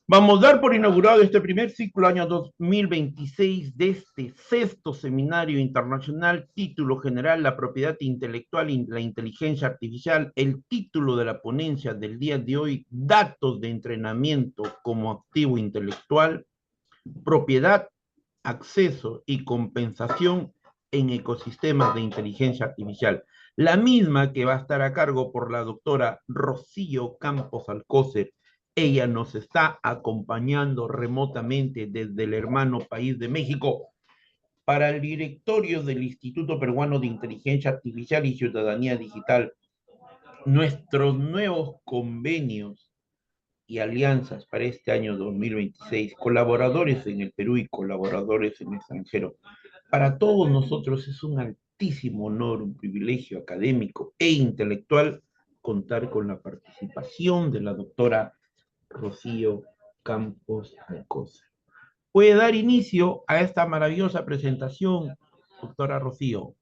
Vamos a dar por inaugurado este primer ciclo año 2026 de este sexto seminario internacional, título general, la propiedad intelectual y la inteligencia artificial. El título de la ponencia del día de hoy, datos de entrenamiento como activo intelectual, propiedad, acceso y compensación en ecosistemas de inteligencia artificial. La misma que va a estar a cargo por la doctora Rocío Campos Alcócer. Ella nos está acompañando remotamente desde el hermano país de México para el directorio del Instituto Peruano de Inteligencia Artificial y Ciudadanía Digital. Nuestros nuevos convenios y alianzas para este año 2026, colaboradores en el Perú y colaboradores en el extranjero. Para todos nosotros es un altísimo honor, un privilegio académico e intelectual contar con la participación de la doctora Rocío Campos Alcocer. Puede dar inicio a esta maravillosa presentación, doctora Rocío.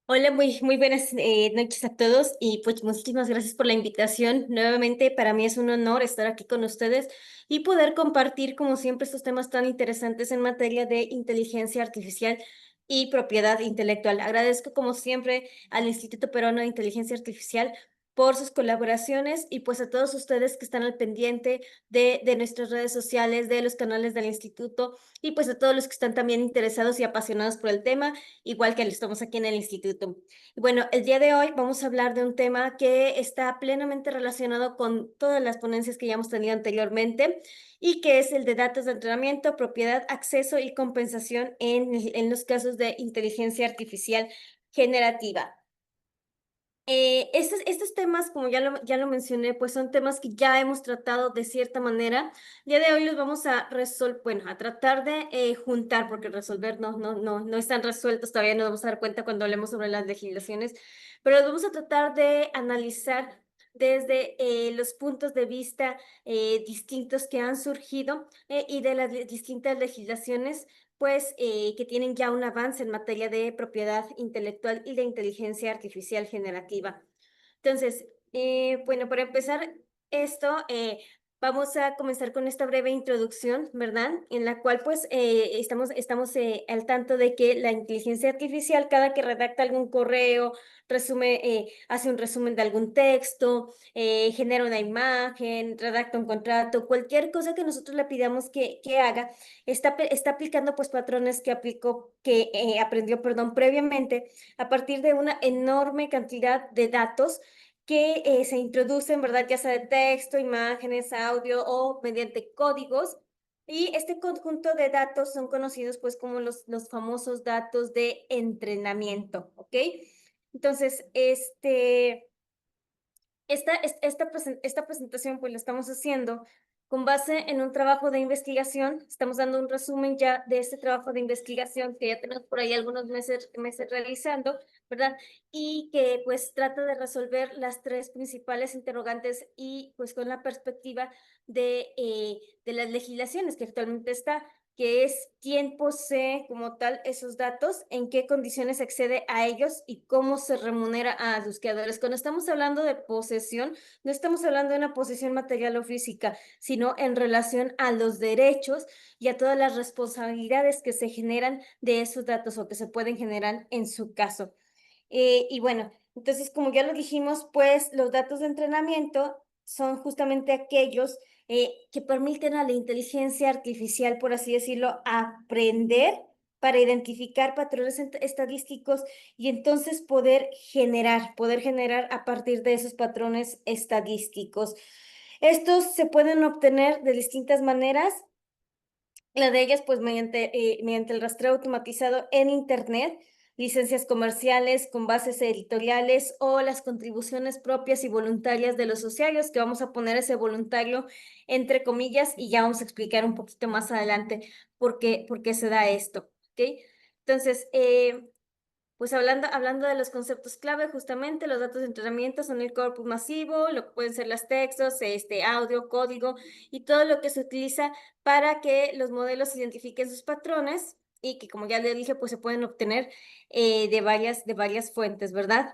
Hola, muy buenas noches a todos y pues muchísimas gracias por la invitación. Nuevamente, para mí es un honor estar aquí con ustedes y poder compartir, como siempre, estos temas tan interesantes en materia de inteligencia artificial y propiedad intelectual. Agradezco, como siempre, al Instituto Peruano de Inteligencia Artificial por sus colaboraciones y pues a todos ustedes que están al pendiente de nuestras redes sociales, de los canales del instituto y pues a todos los que están también interesados y apasionados por el tema igual que estamos aquí en el instituto. Y bueno, el día de hoy vamos a hablar de un tema que está plenamente relacionado con todas las ponencias que ya hemos tenido anteriormente y que es el de datos de entrenamiento, propiedad, acceso y compensación en los casos de inteligencia artificial generativa. Estos temas, como ya lo mencioné, pues son temas que ya hemos tratado de cierta manera. El día de hoy los vamos a resolver, bueno, a tratar de juntar, porque resolver no están resueltos, todavía nos vamos a dar cuenta cuando hablemos sobre las legislaciones, pero los vamos a tratar de analizar desde los puntos de vista distintos que han surgido y de las distintas legislaciones pues que tienen ya un avance en materia de propiedad intelectual y de inteligencia artificial generativa. Entonces, bueno, para empezar esto, vamos a comenzar con esta breve introducción, ¿verdad? En la cual pues estamos al tanto de que la inteligencia artificial, cada que redacta algún correo, hace un resumen de algún texto, genera una imagen, redacta un contrato, cualquier cosa que nosotros le pidamos que haga, está aplicando pues patrones aprendió, perdón, previamente a partir de una enorme cantidad de datos que se introducen, ¿verdad? Ya sea de texto, imágenes, audio o mediante códigos. Y este conjunto de datos son conocidos pues como los famosos datos de entrenamiento, ¿ok? Entonces, esta presentación pues la estamos haciendo con base en un trabajo de investigación. Estamos dando un resumen ya de este trabajo de investigación que ya tenemos por ahí algunos meses realizando, ¿verdad? Y que pues trata de resolver las tres principales interrogantes y pues con la perspectiva de las legislaciones que actualmente está, que es quién posee como tal esos datos, en qué condiciones accede a ellos y cómo se remunera a los creadores. Cuando estamos hablando de posesión, no estamos hablando de una posesión material o física, sino en relación a los derechos y a todas las responsabilidades que se generan de esos datos o que se pueden generar en su caso. Y bueno, entonces, como ya lo dijimos, pues los datos de entrenamiento son justamente aquellos que permiten a la inteligencia artificial, por así decirlo, aprender para identificar patrones estadísticos y entonces poder generar a partir de esos patrones estadísticos. Estos se pueden obtener de distintas maneras. La de ellas, pues, mediante el rastreo automatizado en Internet, licencias comerciales con bases editoriales o las contribuciones propias y voluntarias de los usuarios, que vamos a poner ese voluntario entre comillas y ya vamos a explicar un poquito más adelante por qué se da esto, ¿ok? Entonces, pues hablando de los conceptos clave, justamente los datos de entrenamiento son el corpus masivo, lo que pueden ser los textos, audio, código y todo lo que se utiliza para que los modelos identifiquen sus patrones y que, como ya le dije, pues se pueden obtener de varias fuentes, ¿verdad?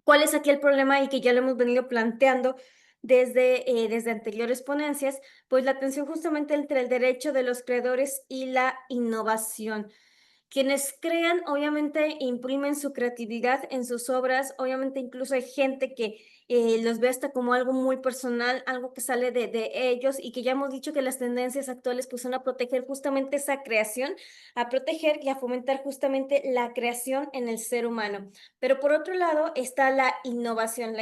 ¿Cuál es aquí el problema y que ya lo hemos venido planteando? desde anteriores ponencias, pues la tensión justamente entre el derecho de los creadores y la innovación. Quienes crean, obviamente, imprimen su creatividad en sus obras, obviamente incluso hay gente que los ve hasta como algo muy personal, algo que sale de ellos y que ya hemos dicho que las tendencias actuales pues son a proteger justamente esa creación, a proteger y a fomentar justamente la creación en el ser humano. Pero por otro lado está la innovación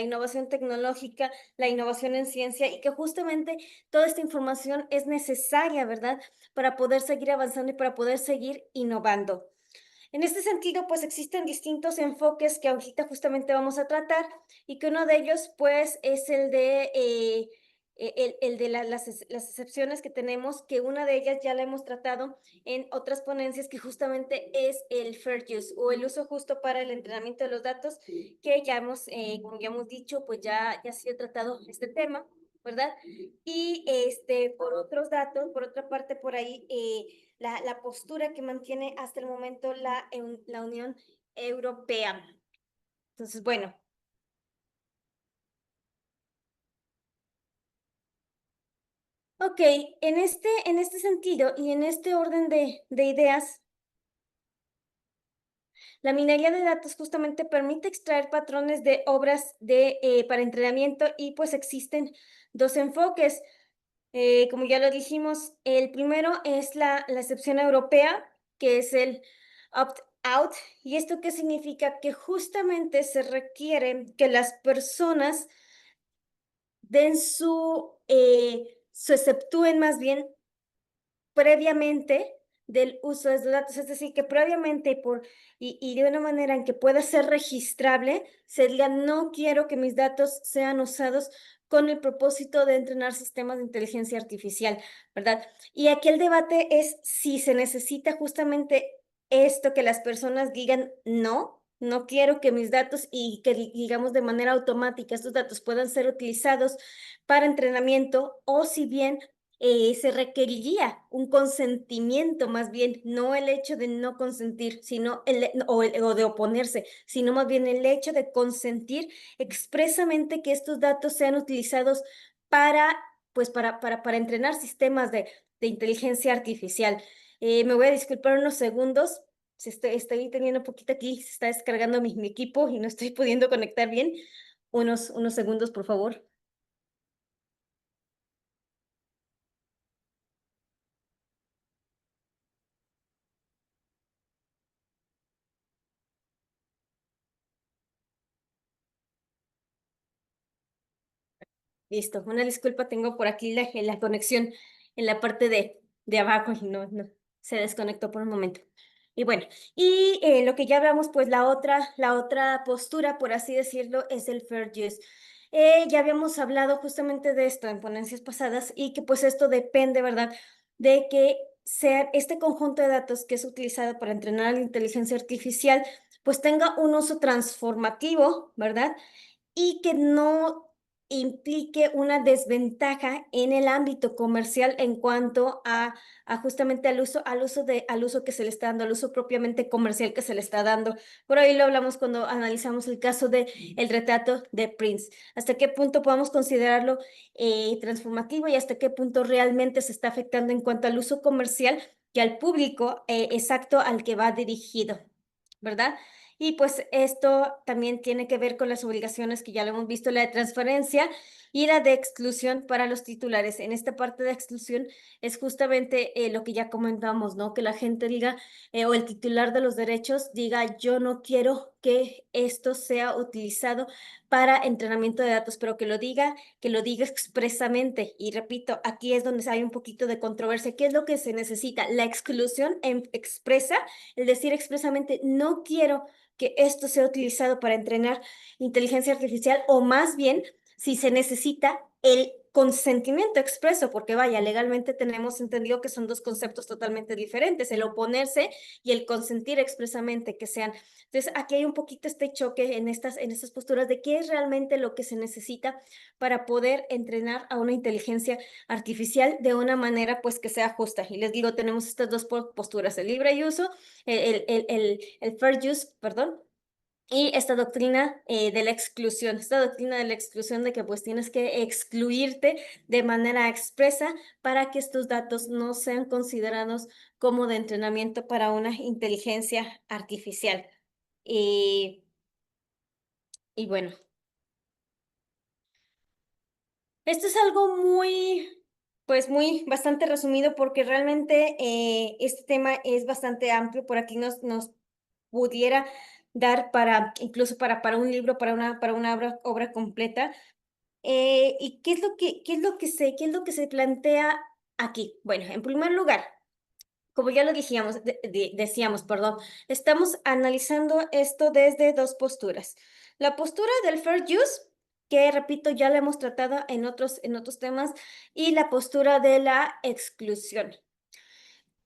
tecnológica, la innovación en ciencia y que justamente toda esta información es necesaria, ¿verdad? Para poder seguir avanzando y para poder seguir innovando. En este sentido, pues existen distintos enfoques que ahorita justamente vamos a tratar y que uno de ellos, pues, es el de, las excepciones que tenemos, que una de ellas ya la hemos tratado en otras ponencias, que justamente es el fair use o el uso justo para el entrenamiento de los datos, que ya hemos, como ya hemos dicho, pues ya ha sido tratado este tema, ¿verdad? Y por otros datos, por otra parte, por ahí, la postura que mantiene hasta el momento la Unión Europea. Entonces, bueno. Ok, en este sentido y en este orden de ideas, la minería de datos justamente permite extraer patrones de obras para entrenamiento y pues existen dos enfoques. Como ya lo dijimos, el primero es la excepción europea, que es el opt-out. ¿Y esto qué significa? Que justamente se requiere que las personas den se exceptúen más bien previamente del uso de los datos, es decir, que previamente y de una manera en que pueda ser registrable, se diga, no quiero que mis datos sean usados con el propósito de entrenar sistemas de inteligencia artificial, ¿verdad? Y aquí el debate es si se necesita justamente esto, que las personas digan, no quiero que mis datos y que digamos de manera automática estos datos puedan ser utilizados para entrenamiento o si bien se requeriría un consentimiento, más bien, no el hecho de no consentir, sino o de oponerse, sino más bien el hecho de consentir expresamente que estos datos sean utilizados para, pues, para entrenar sistemas de inteligencia artificial. Me voy a disculpar unos segundos. Si estoy teniendo un poquito aquí, se está descargando mi equipo y no estoy pudiendo conectar bien. Unos segundos, por favor. Listo, una disculpa, tengo por aquí la conexión en la parte de abajo y no se desconectó por un momento. Y bueno, y lo que ya hablamos, pues la otra postura, por así decirlo, es el fair use. Ya habíamos hablado justamente de esto en ponencias pasadas y que pues esto depende, ¿verdad? De que sea este conjunto de datos que es utilizado para entrenar la inteligencia artificial, pues tenga un uso transformativo, ¿verdad? Y que no implique una desventaja en el ámbito comercial en cuanto a justamente al uso que se le está dando, al uso propiamente comercial que se le está dando. Por ahí lo hablamos cuando analizamos el caso de el retrato de Prince. ¿Hasta qué punto podemos considerarlo transformativo y hasta qué punto realmente se está afectando en cuanto al uso comercial y al público exacto al que va dirigido, ¿verdad? Y pues esto también tiene que ver con las obligaciones que ya lo hemos visto, la de transferencia y la de exclusión para los titulares. En esta parte de exclusión es justamente lo que ya comentamos, ¿no? Que la gente diga, o el titular de los derechos diga, yo no quiero que esto sea utilizado para entrenamiento de datos, pero que lo diga expresamente. Y repito, aquí es donde hay un poquito de controversia. ¿Qué es lo que se necesita? La exclusión expresa, el decir expresamente, no quiero que esto sea utilizado para entrenar inteligencia artificial o más bien si se necesita el consentimiento expreso, porque vaya, legalmente tenemos entendido que son dos conceptos totalmente diferentes, el oponerse y el consentir expresamente que sean. Entonces, aquí hay un poquito este choque en estas posturas de qué es realmente lo que se necesita para poder entrenar a una inteligencia artificial de una manera pues que sea justa. Y les digo, tenemos estas dos posturas, el libre uso, el fair use, perdón, Y esta doctrina de la exclusión, de que pues tienes que excluirte de manera expresa para que estos datos no sean considerados como de entrenamiento para una inteligencia artificial. Y, y bueno, esto es algo bastante resumido porque realmente este tema es bastante amplio. Por aquí nos pudiera dar incluso para un libro, para una obra completa. ¿Y qué es lo que se plantea aquí? Bueno, en primer lugar, como ya lo decíamos, perdón, estamos analizando esto desde dos posturas. La postura del fair use, que repito, ya la hemos tratado en otros temas, y la postura de la exclusión.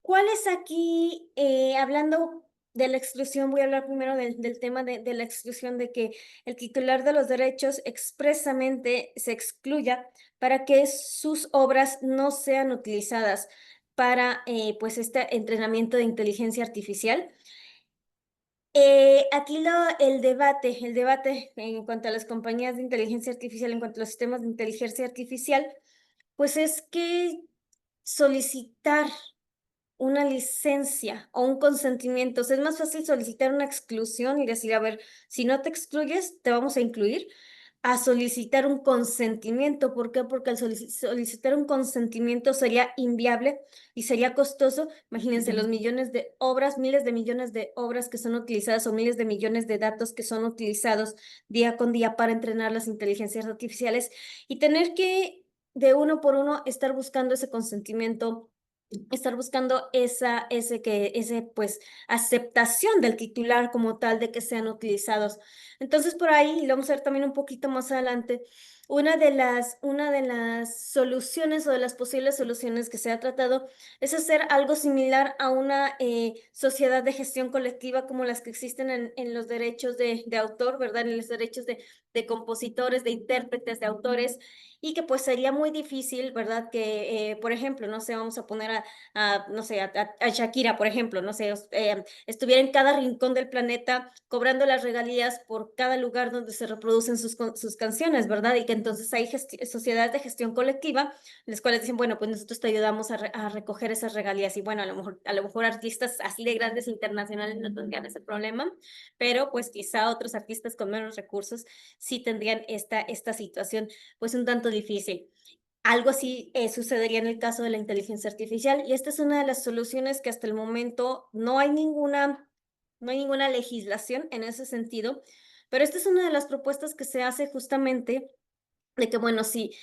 ¿Cuál es aquí, hablando de la exclusión, voy a hablar primero del tema de la exclusión, de que el titular de los derechos expresamente se excluya para que sus obras no sean utilizadas para pues este entrenamiento de inteligencia artificial? Aquí el debate en cuanto a las compañías de inteligencia artificial, en cuanto a los sistemas de inteligencia artificial, pues es que solicitar una licencia o un consentimiento. O sea, es más fácil solicitar una exclusión y decir, a ver, si no te excluyes, te vamos a incluir, a solicitar un consentimiento. ¿Por qué? Porque al solicitar un consentimiento sería inviable y sería costoso. Imagínense los millones de obras, miles de millones de obras que son utilizadas o miles de millones de datos que son utilizados día con día para entrenar las inteligencias artificiales y tener que de uno por uno estar buscando ese consentimiento, estar buscando pues, aceptación del titular como tal de que sean utilizados. Entonces, por ahí, y lo vamos a ver también un poquito más adelante, una de las soluciones o de las posibles soluciones que se ha tratado es hacer algo similar a una sociedad de gestión colectiva como las que existen en los derechos de autor, ¿verdad? En los derechos de compositores, de intérpretes, de autores, y que pues sería muy difícil, ¿verdad? Que, por ejemplo, no sé, vamos a poner no sé, a Shakira, por ejemplo, no sé, estuviera en cada rincón del planeta cobrando las regalías por cada lugar donde se reproducen sus canciones, ¿verdad? Y que entonces hay sociedades de gestión colectiva, las cuales dicen, bueno, pues nosotros te ayudamos a recoger esas regalías. Y bueno, a lo mejor artistas así de grandes internacionales no tendrían ese problema, pero pues quizá otros artistas con menos recursos sí tendrían esta situación pues un tanto difícil. Algo así sucedería en el caso de la inteligencia artificial, y esta es una de las soluciones que hasta el momento no hay ninguna legislación en ese sentido, pero esta es una de las propuestas que se hace justamente de que, bueno, sí,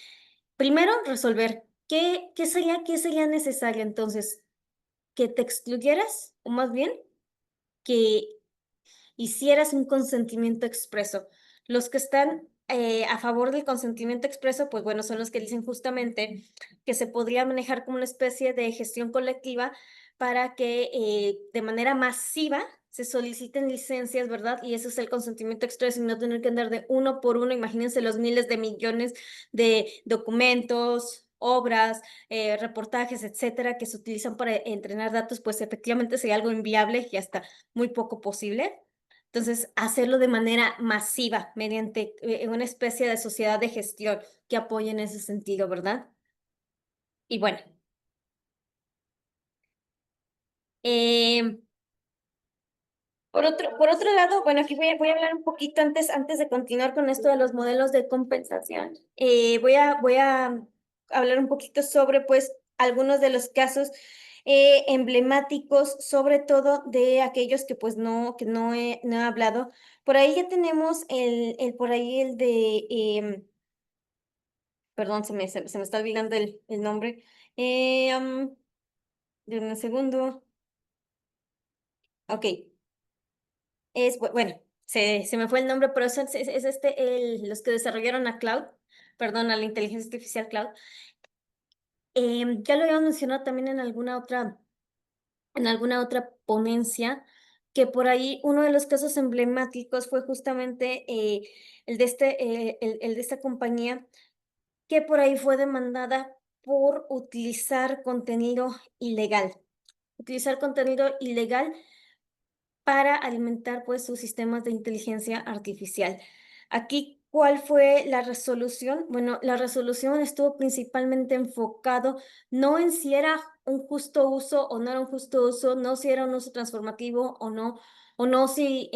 primero resolver qué sería necesario entonces, que te excluyeras, o más bien que hicieras un consentimiento expreso. Los que están a favor del consentimiento expreso, pues bueno, son los que dicen justamente que se podría manejar como una especie de gestión colectiva para que de manera masiva se soliciten licencias, ¿verdad? Y ese es el consentimiento expreso y no tener que andar de uno por uno. Imagínense los miles de millones de documentos, obras, reportajes, etcétera, que se utilizan para entrenar datos, pues efectivamente sería algo inviable y hasta muy poco posible. Entonces, hacerlo de manera masiva, mediante una especie de sociedad de gestión que apoye en ese sentido, ¿verdad? Y bueno, eh, por otro lado, bueno, aquí voy a hablar un poquito antes de continuar con esto de los modelos de compensación. Voy a hablar un poquito sobre, pues, algunos de los casos emblemáticos, sobre todo de aquellos que, pues, no he hablado. Por ahí ya tenemos por ahí el de, perdón, se me está olvidando el nombre. Denme un segundo. Ok. Bueno, se me fue el nombre, pero los que desarrollaron a Cloud, perdón, a la inteligencia artificial Cloud. Ya lo habíamos mencionado también en alguna otra ponencia, que por ahí uno de los casos emblemáticos fue justamente el de esta compañía, que por ahí fue demandada por utilizar contenido ilegal. Utilizar contenido ilegal para alimentar pues sus sistemas de inteligencia artificial. Aquí, ¿cuál fue la resolución? Bueno, la resolución estuvo principalmente enfocado no en si era un justo uso o no era un justo uso, no si era un uso transformativo o no si,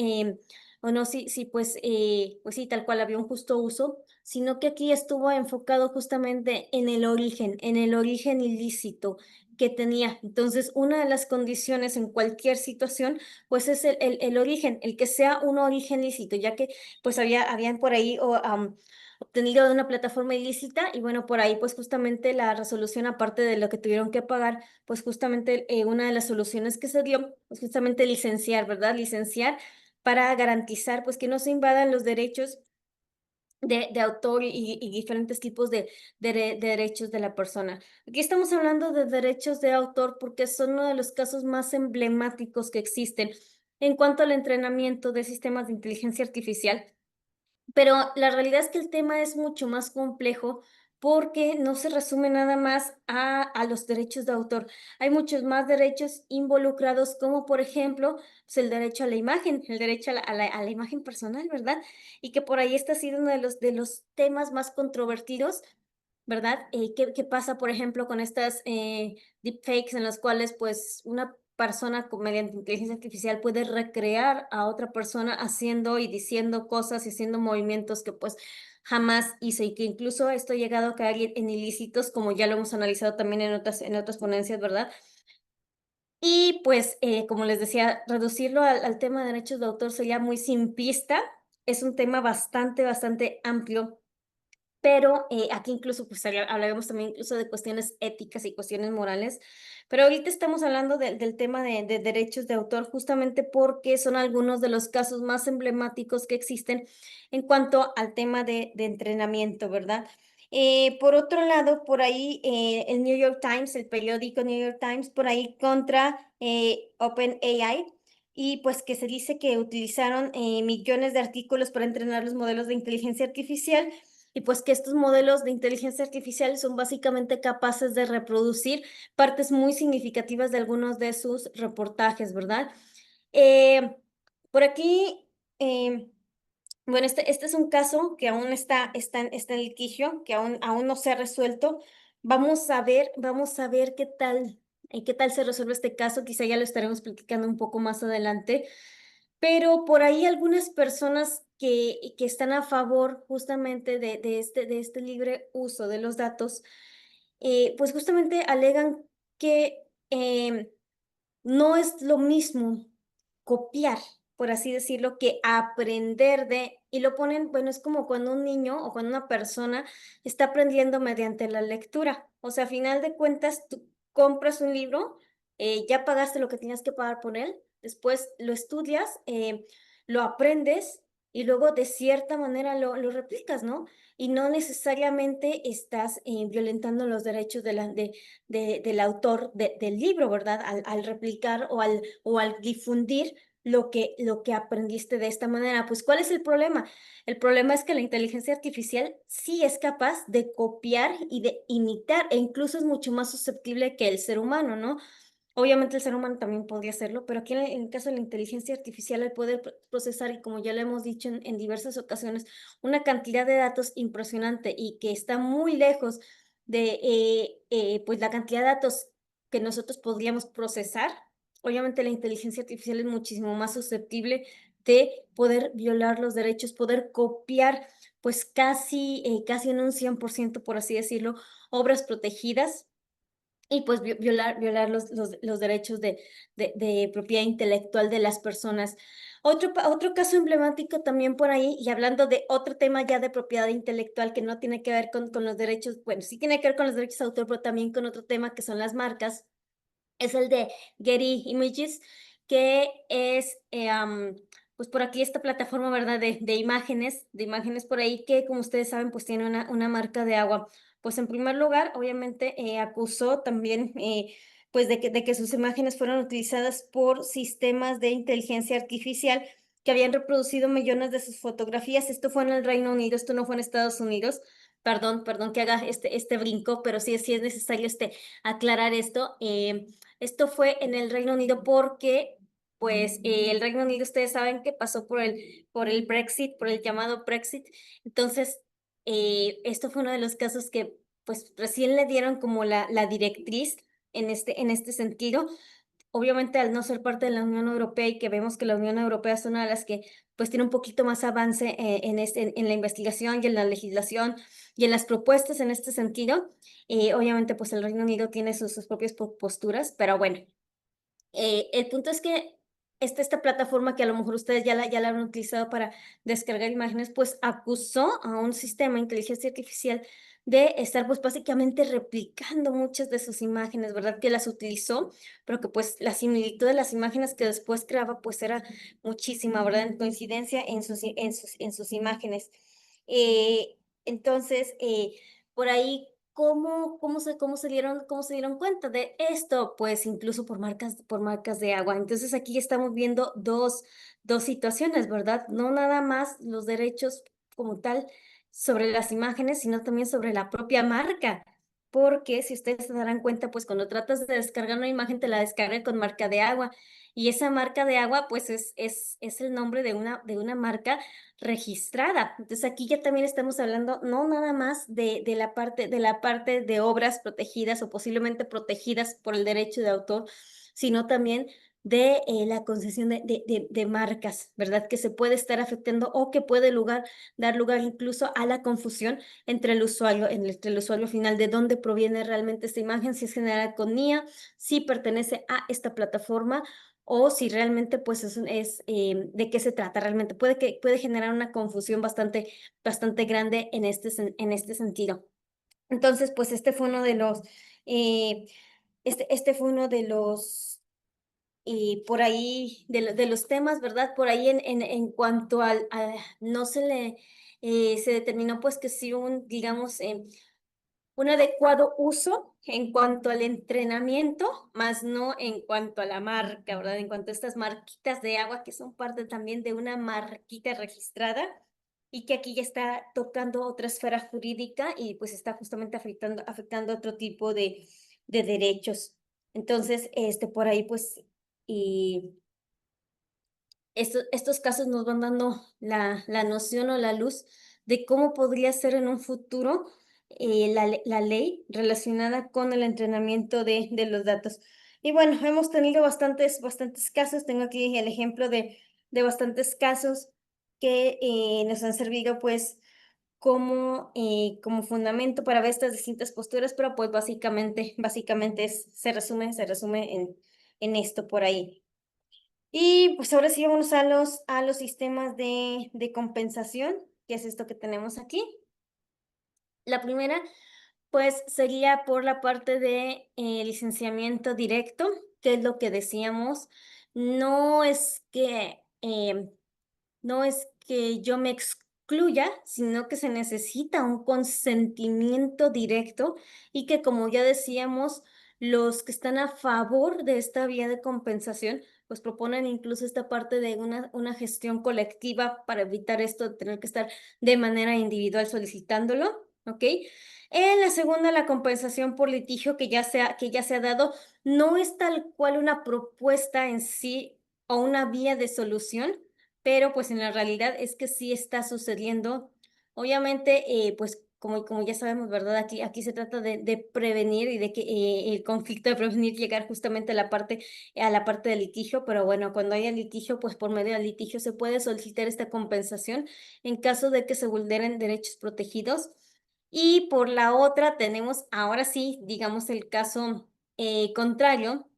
pues sí, tal cual había un justo uso, sino que aquí estuvo enfocado justamente en el origen ilícito que tenía. Entonces, una de las condiciones en cualquier situación, pues es el origen, el que sea un origen lícito, ya que pues habían por ahí obtenido de una plataforma ilícita y bueno, por ahí pues justamente la resolución, aparte de lo que tuvieron que pagar, pues justamente una de las soluciones que se dio, pues justamente licenciar, ¿verdad? Licenciar para garantizar pues que no se invadan los derechos de autor y diferentes tipos de derechos de la persona. Aquí estamos hablando de derechos de autor porque son uno de los casos más emblemáticos que existen en cuanto al entrenamiento de sistemas de inteligencia artificial, pero la realidad es que el tema es mucho más complejo porque no se resume nada más a los derechos de autor. Hay muchos más derechos involucrados, como por ejemplo, pues el derecho a la imagen, el derecho a la imagen personal, ¿verdad? Y que por ahí está siendo uno de los temas más controvertidos, ¿verdad? ¿Qué pasa, por ejemplo, con estas deepfakes en las cuales pues una persona mediante inteligencia artificial puede recrear a otra persona haciendo y diciendo cosas y haciendo movimientos que pues jamás hizo y que incluso esto ha llegado a caer en ilícitos, como ya lo hemos analizado también en otras ponencias, ¿verdad? Y pues, como les decía, reducirlo al tema de derechos de autor sería muy simplista. Es un tema bastante, bastante amplio, pero, aquí incluso, pues, hablaremos también incluso de cuestiones éticas y cuestiones morales, pero ahorita estamos hablando del tema de derechos de autor, justamente porque son algunos de los casos más emblemáticos que existen en cuanto al tema de entrenamiento, ¿verdad? Por otro lado, por ahí, el New York Times, el periódico New York Times, por ahí contra, OpenAI, y pues que se dice que utilizaron, millones de artículos para entrenar los modelos de inteligencia artificial, y pues que estos modelos de inteligencia artificial son básicamente capaces de reproducir partes muy significativas de algunos de sus reportajes, ¿verdad? Eh, por aquí, bueno, este es un caso que aún está en litigio, que aún no se ha resuelto. Vamos a ver qué tal se resuelve este caso. Quizá ya lo estaremos platicando un poco más adelante. Pero por ahí algunas personas que están a favor justamente de este libre uso de los datos, pues justamente alegan que no es lo mismo copiar, por así decirlo, que aprender y lo ponen, bueno, es como cuando un niño o cuando una persona está aprendiendo mediante la lectura. O sea, a final de cuentas, tú compras un libro, ya pagaste lo que tenías que pagar por él, después lo estudias, lo aprendes y luego de cierta manera lo replicas, ¿no? Y no necesariamente estás violentando los derechos del autor del libro, ¿verdad? Al replicar o al difundir lo que aprendiste de esta manera. Pues, ¿cuál es el problema? El problema es que la inteligencia artificial sí es capaz de copiar y de imitar, e incluso es mucho más susceptible que el ser humano, ¿no? Obviamente el ser humano también podría hacerlo, pero aquí en el caso de la inteligencia artificial, al poder procesar, y como ya lo hemos dicho en diversas ocasiones, una cantidad de datos impresionante y que está muy lejos de pues la cantidad de datos que nosotros podríamos procesar. Obviamente la inteligencia artificial es muchísimo más susceptible de poder violar los derechos, poder copiar pues casi en un 100%, por así decirlo, obras protegidas y pues violar los derechos de propiedad intelectual de las personas. Otro caso emblemático también por ahí, y hablando de otro tema ya de propiedad intelectual que no tiene que ver con los derechos, bueno, sí tiene que ver con los derechos de autor, pero también con otro tema que son las marcas, es el de Getty Images, que es, pues por aquí esta plataforma, ¿verdad? De imágenes por ahí que, como ustedes saben, pues tiene una marca de agua. Pues en primer lugar, obviamente, acusó también, pues de que sus imágenes fueron utilizadas por sistemas de inteligencia artificial que habían reproducido millones de sus fotografías. Esto fue en el Reino Unido, esto no fue en Estados Unidos. Perdón que haga este brinco, pero sí es necesario aclarar esto. Esto fue en el Reino Unido porque pues el Reino Unido, ustedes saben que pasó por el Brexit, por el llamado Brexit. Entonces, esto fue uno de los casos que pues recién le dieron como la directriz en este sentido. Obviamente, al no ser parte de la Unión Europea y que vemos que la Unión Europea es una de las que pues tiene un poquito más avance en la investigación y en la legislación y en las propuestas en este sentido, obviamente pues el Reino Unido tiene sus propias posturas, pero bueno, el punto es que esta plataforma que a lo mejor ustedes ya la han utilizado para descargar imágenes, pues acusó a un sistema de inteligencia artificial de estar pues básicamente replicando muchas de sus imágenes, ¿verdad? Que las utilizó, pero que pues la similitud de las imágenes que después creaba pues era muchísima, ¿verdad? En coincidencia en sus imágenes. Entonces, por ahí, cómo se dieron cuenta de esto? Pues incluso por marcas de agua. Entonces aquí estamos viendo dos situaciones, ¿verdad? No nada más los derechos como tal sobre las imágenes, sino también sobre la propia marca. Porque si ustedes se darán cuenta, pues cuando tratas de descargar una imagen, te la descarga con marca de agua. Y esa marca de agua, pues es el nombre de una marca registrada. Entonces aquí ya también estamos hablando no nada más de la parte de obras protegidas o posiblemente protegidas por el derecho de autor, sino también de la concesión de marcas, ¿verdad? Que se puede estar afectando o que puede dar lugar incluso a la confusión entre el usuario, entre el usuario final, de dónde proviene realmente esta imagen, si es generada con IA, si pertenece a esta plataforma o si realmente pues de qué se trata realmente. Puede generar una confusión bastante grande en este sentido. Entonces, pues eh, este fue uno de los, por ahí, de los temas, ¿verdad? Por ahí en cuanto no se determinó pues que sí digamos, un adecuado uso en cuanto al entrenamiento, más no en cuanto a la marca, ¿verdad? En cuanto a estas marquitas de agua que son parte también de una marquita registrada y que aquí ya está tocando otra esfera jurídica y pues está justamente afectando otro tipo de derechos. Entonces, por ahí pues, y estos casos nos van dando la noción o la luz de cómo podría ser en un futuro la ley relacionada con el entrenamiento de los datos. Y bueno, hemos tenido bastantes casos. Tengo aquí el ejemplo de bastantes casos que nos han servido pues como fundamento para ver estas distintas posturas, pero pues básicamente se resume en esto por ahí. Y pues ahora sí vamos a los sistemas de compensación, que es esto que tenemos aquí. La primera, pues sería por la parte de licenciamiento directo, que es lo que decíamos. No es que, no es que yo me excluya, sino que se necesita un consentimiento directo y que, como ya decíamos, los que están a favor de esta vía de compensación pues proponen incluso esta parte de una gestión colectiva para evitar esto de tener que estar de manera individual solicitándolo, ¿ok? En la segunda, la compensación por litigio que ya se ha dado, no es tal cual una propuesta en sí o una vía de solución, pero pues en la realidad es que sí está sucediendo. Obviamente, pues como ya sabemos, ¿verdad? Aquí se trata de prevenir y de que el conflicto de prevenir llegar justamente a la parte del litigio, pero bueno, cuando haya litigio, pues por medio del litigio se puede solicitar esta compensación en caso de que se vulneren derechos protegidos. Y por la otra tenemos ahora sí, digamos, el caso contrario,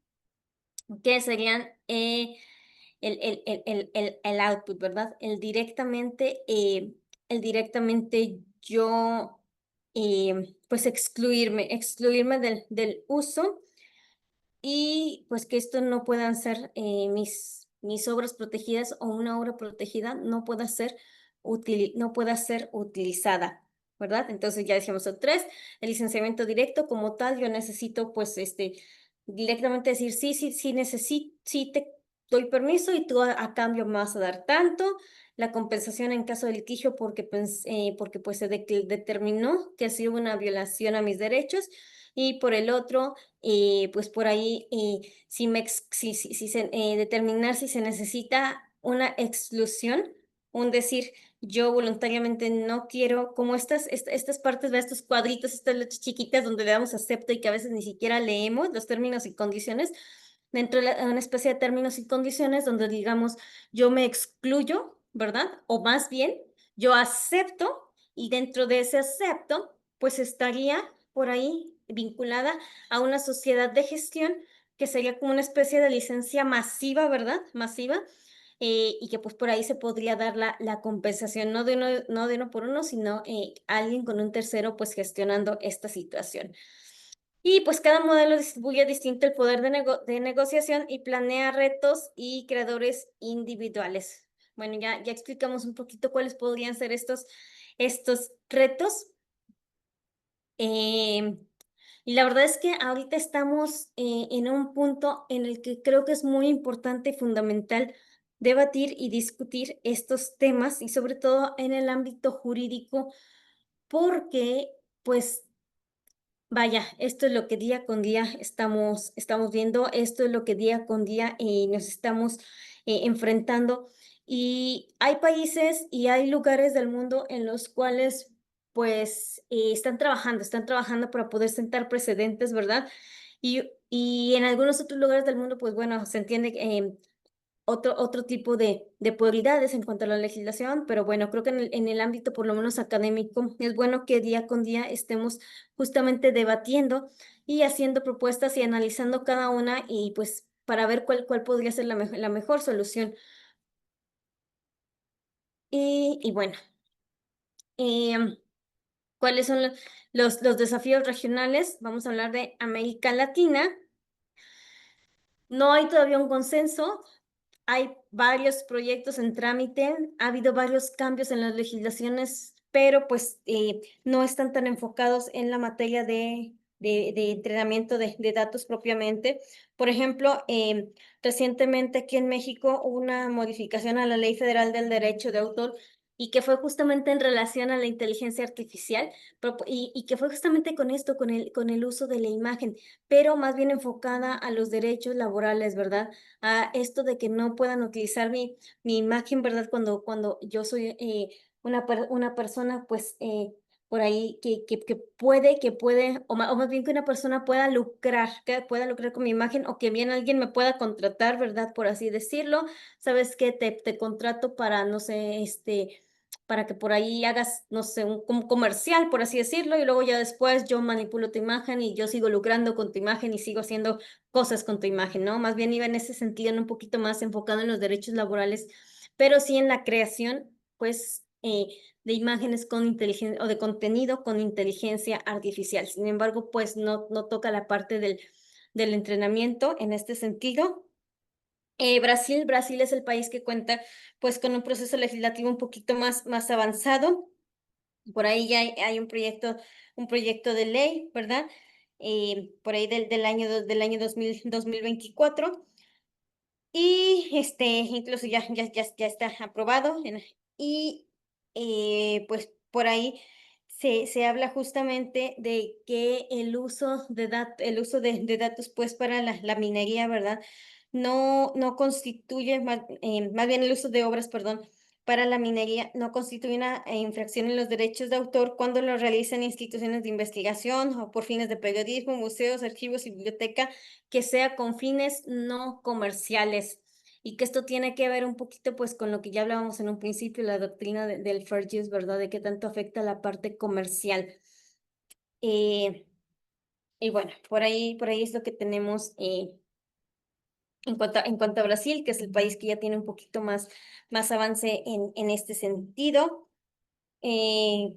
que serían el output, ¿verdad? El directamente yo, pues excluirme del uso y pues que esto no puedan ser mis obras protegidas o una obra protegida no pueda ser utilizada, ¿verdad? Entonces ya decíamos son tres, el licenciamiento directo como tal, yo necesito pues directamente decir sí necesito, sí te doy permiso y tú a cambio me vas a dar tanto, la compensación en caso de litigio porque pues se determinó que ha sido una violación a mis derechos y por el otro, pues por ahí, determinar si se necesita una exclusión, un decir, yo voluntariamente no quiero, como estas partes, ¿verdad? Estos cuadritos, estas letras chiquitas donde le damos acepto y que a veces ni siquiera leemos los términos y condiciones, dentro de una especie de términos y condiciones donde digamos, yo me excluyo, ¿verdad? O más bien, yo acepto y dentro de ese acepto, pues estaría por ahí vinculada a una sociedad de gestión que sería como una especie de licencia masiva, ¿verdad? Masiva, y que pues por ahí se podría dar la compensación, no de uno por uno, sino alguien con un tercero pues gestionando esta situación. Y pues cada modelo distribuye distinto el poder de negociación y planea retos y creadores individuales. Bueno, ya explicamos un poquito cuáles podrían ser estos retos. Em, y la verdad es que ahorita estamos en un punto en el que creo que es muy importante y fundamental debatir y discutir estos temas y sobre todo en el ámbito jurídico, porque pues vaya, esto es lo que día con día estamos viendo, esto es lo que día con día nos estamos enfrentando. Y hay países y hay lugares del mundo en los cuales, pues, están trabajando para poder sentar precedentes, ¿verdad? Y en algunos otros lugares del mundo, pues, bueno, se entiende otro tipo de prioridades en cuanto a la legislación, pero bueno, creo que en el ámbito por lo menos académico es bueno que día con día estemos justamente debatiendo y haciendo propuestas y analizando cada una y pues para ver cuál podría ser la mejor solución. Y bueno, em, ¿cuáles son los desafíos regionales? Vamos a hablar de América Latina. No hay todavía un consenso. Hay varios proyectos en trámite, ha habido varios cambios en las legislaciones, pero pues no están tan enfocados en la materia de entrenamiento de datos propiamente. Por ejemplo, recientemente aquí en México hubo una modificación a la Ley Federal del Derecho de Autor y que fue justamente en relación a la inteligencia artificial y que fue justamente con esto, con el uso de la imagen, pero más bien enfocada a los derechos laborales, ¿verdad? A esto de que no puedan utilizar mi imagen, ¿verdad? Cuando yo soy una persona, pues, por ahí que puede, o más bien que una persona pueda lucrar con mi imagen, o que bien alguien me pueda contratar, ¿verdad? Por así decirlo. ¿Sabes qué? Te contrato para, no sé, para que por ahí hagas, no sé, un comercial, por así decirlo, y luego ya después yo manipulo tu imagen y yo sigo lucrando con tu imagen y sigo haciendo cosas con tu imagen, ¿no? Más bien iba en ese sentido, en un poquito más enfocado en los derechos laborales, pero sí en la creación, pues, de imágenes con inteligencia o de contenido con inteligencia artificial. Sin embargo, pues no toca la parte del entrenamiento en este sentido. Brasil es el país que cuenta pues con un proceso legislativo un poquito más avanzado. Por ahí ya hay un proyecto de ley, ¿verdad? Por ahí del año 2024. Y incluso ya está aprobado. Y pues por ahí se habla justamente de que el uso de datos pues para la minería, ¿verdad? No constituye, más bien el uso de obras, perdón, para la minería no constituye una infracción en los derechos de autor cuando lo realizan instituciones de investigación o por fines de periodismo, museos, archivos y biblioteca, que sea con fines no comerciales. Y que esto tiene que ver un poquito pues con lo que ya hablábamos en un principio, la doctrina del fair use, ¿verdad? De qué tanto afecta la parte comercial. Eh, y bueno, por ahí es lo que tenemos en cuanto a Brasil, que es el país que ya tiene un poquito más avance en este sentido. Eh,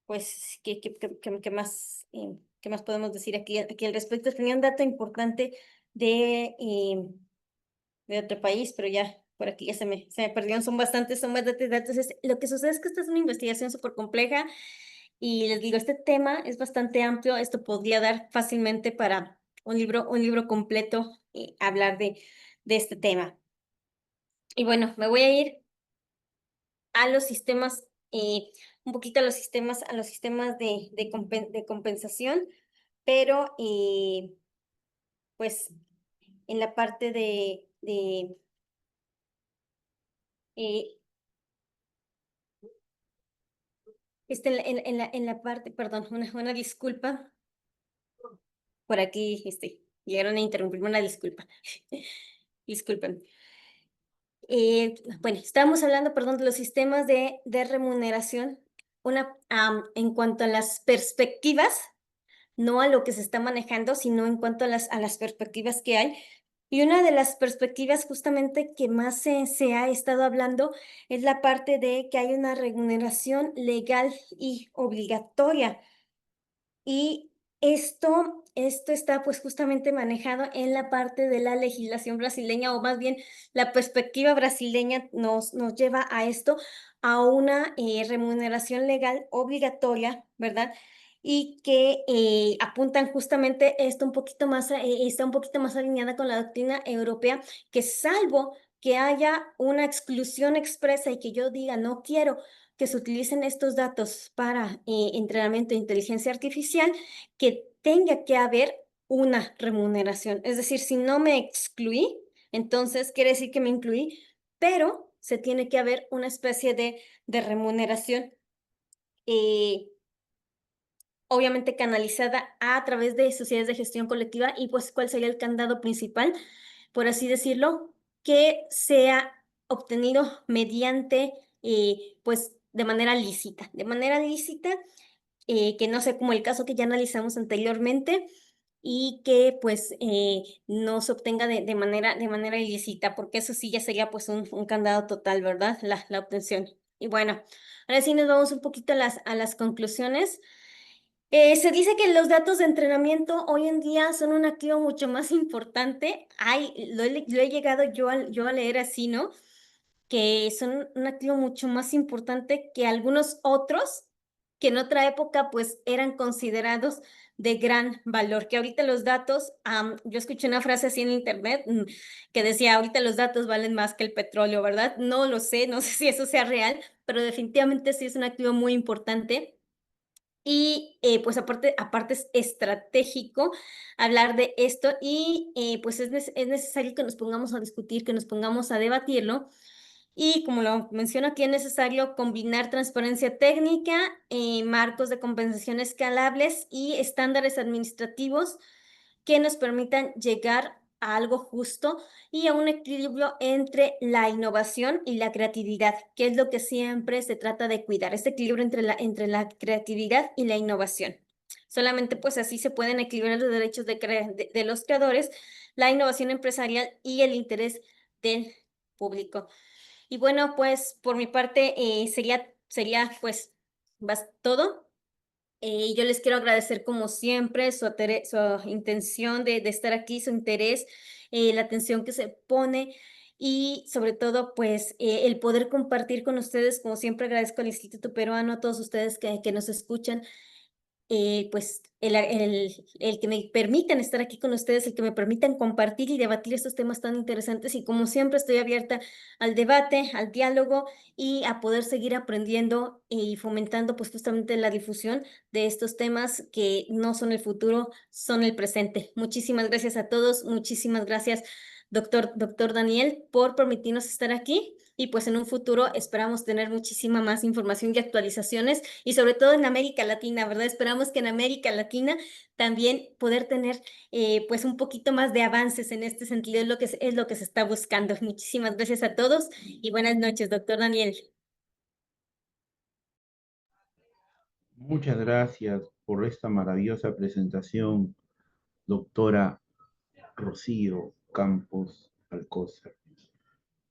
pues, ¿qué más podemos decir aquí al respecto? Tenía un dato importante de, eh, de otro país, pero ya por aquí ya se me perdieron, son bastantes datos. Lo que sucede es que esta es una investigación súper compleja y les digo, este tema es bastante amplio, esto podría dar fácilmente para un libro completo hablar de este tema. Y bueno, me voy a ir a los sistemas un poquito a los sistemas de compensación, pero pues en la parte eh, en la parte, perdón, una disculpa, por aquí llegaron a interrumpirme, una disculpa. Disculpen. Bueno, estamos hablando, perdón, de los sistemas de remuneración, en cuanto a las perspectivas, no a lo que se está manejando, sino en cuanto a las perspectivas que hay. Y una de las perspectivas justamente que más se ha estado hablando es la parte de que hay una remuneración legal y obligatoria. Y esto está pues justamente manejado en la parte de la legislación brasileña, o más bien la perspectiva brasileña nos lleva a esto, a una remuneración legal obligatoria, ¿verdad? Y que apuntan justamente esto un poquito más, está un poquito más alineada con la doctrina europea, que salvo que haya una exclusión expresa y que yo diga no quiero que se utilicen estos datos para entrenamiento de inteligencia artificial, que tenga que haber una remuneración. Es decir, si no me excluí, entonces quiere decir que me incluí, pero se tiene que haber una especie de remuneración, eh, obviamente canalizada a través de sociedades de gestión colectiva. Y pues, ¿cuál sería el candado principal, por así decirlo? Que sea obtenido mediante, pues, de manera lícita, que no sea como el caso que ya analizamos anteriormente, y que pues no se obtenga de manera ilícita, porque eso sí ya sería pues un candado total, ¿verdad? La obtención. Y bueno, ahora sí nos vamos un poquito a las conclusiones. Se dice que los datos de entrenamiento hoy en día son un activo mucho más importante. Lo he llegado yo a leer así, ¿no? Que son un activo mucho más importante que algunos otros que en otra época pues eran considerados de gran valor, que ahorita los datos, yo escuché una frase así en internet, que decía, ahorita los datos valen más que el petróleo, ¿verdad? No lo sé, no sé si eso sea real, pero definitivamente sí es un activo muy importante. Y pues aparte es estratégico hablar de esto, y pues es necesario que nos pongamos a discutir, que nos pongamos a debatirlo. Y como lo menciono aquí, es necesario combinar transparencia técnica, marcos de compensación escalables y estándares administrativos que nos permitan llegar a algo justo y a un equilibrio entre la innovación y la creatividad, que es lo que siempre se trata de cuidar, este equilibrio entre la creatividad y la innovación. Solamente pues así se pueden equilibrar los derechos de los creadores, la innovación empresarial y el interés del público. Y bueno, pues por mi parte sería pues todo. Yo les quiero agradecer como siempre su intención de estar aquí, su interés, la atención que se pone, y sobre todo pues el poder compartir con ustedes. Como siempre agradezco al Instituto Peruano, a todos ustedes que nos escuchan, pues el que me permitan estar aquí con ustedes, el que me permitan compartir y debatir estos temas tan interesantes. Y como siempre estoy abierta al debate, al diálogo, y a poder seguir aprendiendo y fomentando pues justamente la difusión de estos temas que no son el futuro, son el presente. Muchísimas gracias a todos, muchísimas gracias, doctor Daniel, por permitirnos estar aquí. Y pues en un futuro esperamos tener muchísima más información y actualizaciones, y sobre todo en América Latina, ¿verdad? Esperamos que en América Latina también poder tener pues un poquito más de avances en este sentido, es lo que se está buscando. Muchísimas gracias a todos y buenas noches, doctor Daniel. Muchas gracias por esta maravillosa presentación, doctora Rocío Campos Alcózar.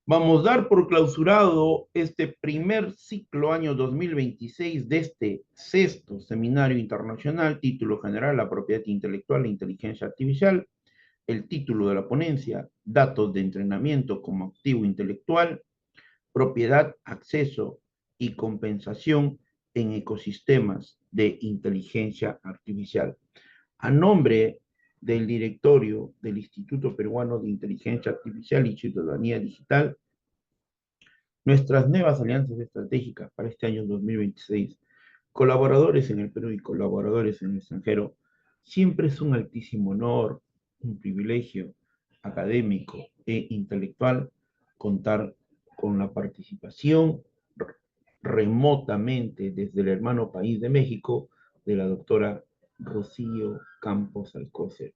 Vamos a dar por clausurado este primer ciclo año 2026 de este sexto seminario internacional, título general, la propiedad intelectual e inteligencia artificial. El título de la ponencia, datos de entrenamiento como activo intelectual, propiedad, acceso y compensación en ecosistemas de inteligencia artificial. A nombre del directorio del Instituto Peruano de Inteligencia Artificial y Ciudadanía Digital, nuestras nuevas alianzas estratégicas para este año 2026 colaboradores en el Perú y colaboradores en el extranjero, siempre es un altísimo honor, un privilegio académico e intelectual contar con la participación remotamente desde el hermano país de México de la doctora Rocío Campos Alcócer.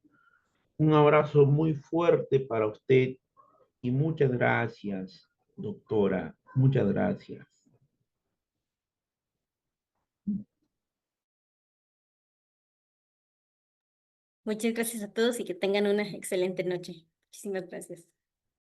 Un abrazo muy fuerte para usted y muchas gracias, doctora. Muchas gracias. Muchas gracias a todos y que tengan una excelente noche. Muchísimas gracias.